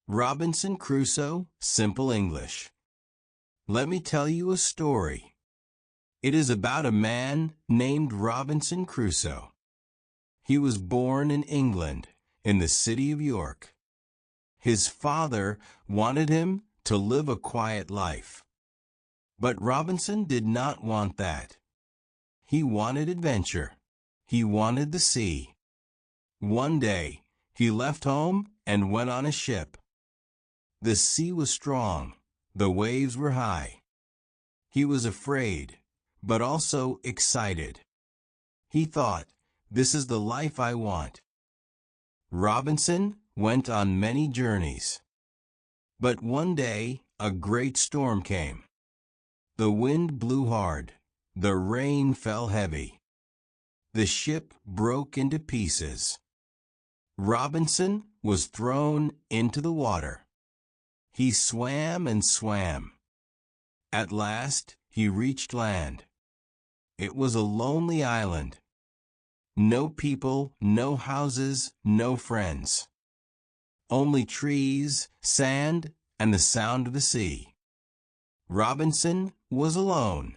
Robinson Crusoe, Simple English. Let me tell you a story. It is about a man named Robinson Crusoe. He was born in England, in the city of York. His father wanted him to live a quiet life. But Robinson did not want that. He wanted adventure. He wanted the sea. One day, he left home and went on a ship. The sea was strong. The waves were high. He was afraid, but also excited. He thought, "This is the life I want." Robinson went on many journeys. But one day, a great storm came. The wind blew hard. The rain fell heavy. The ship broke into pieces. Robinson was thrown into the water. He swam and swam. At last, he reached land. It was a lonely island. No people, no houses, no friends. Only trees, sand, and the sound of the sea. Robinson was alone.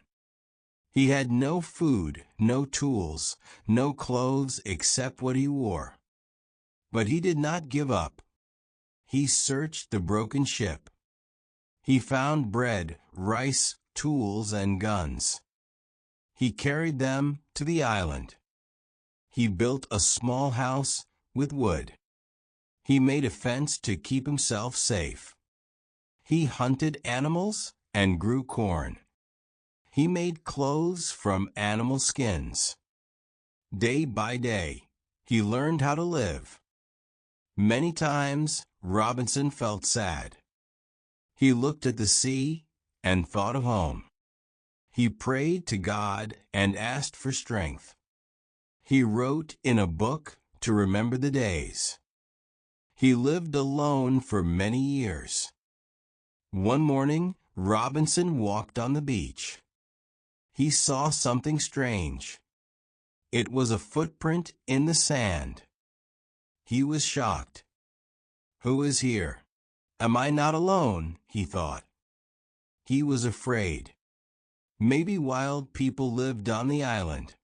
He had no food, no tools, no clothes except what he wore. But he did not give up. He searched the broken ship. He found bread, rice, tools, and guns. He carried them to the island. He built a small house with wood. He made a fence to keep himself safe. He hunted animals and grew corn. He made clothes from animal skins. Day by day, he learned how to live. Many times, Robinson felt sad. He looked at the sea and thought of home. He prayed to God and asked for strength. He wrote in a book to remember the days. He lived alone for many years. One morning, Robinson walked on the beach. He saw something strange. It was a footprint in the sand. He was shocked. "Who is here? Am I not alone?" he thought. He was afraid. Maybe wild people lived on the island.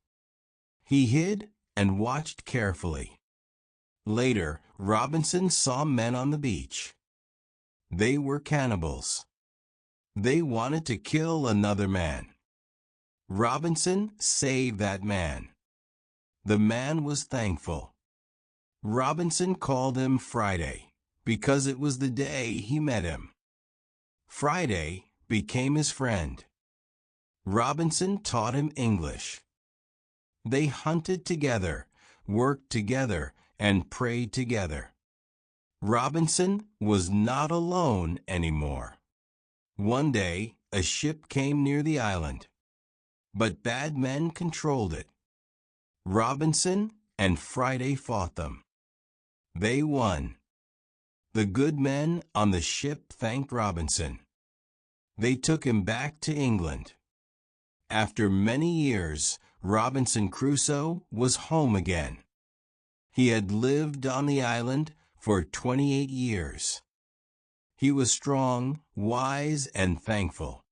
He hid and watched carefully. Later, Robinson saw men on the beach. They were cannibals. They wanted to kill another man. Robinson saved that man. The man was thankful. Robinson called him Friday because it was the day he met him. Friday became his friend. Robinson taught him English. They hunted together, worked together, and prayed together. Robinson was not alone anymore. One day, a ship came near the island, but bad men controlled it. Robinson and Friday fought them. They won. The good men on the ship thanked Robinson. They took him back to England. After many years, Robinson Crusoe was home again. He had lived on the island for 28 years. He was strong, wise, and thankful.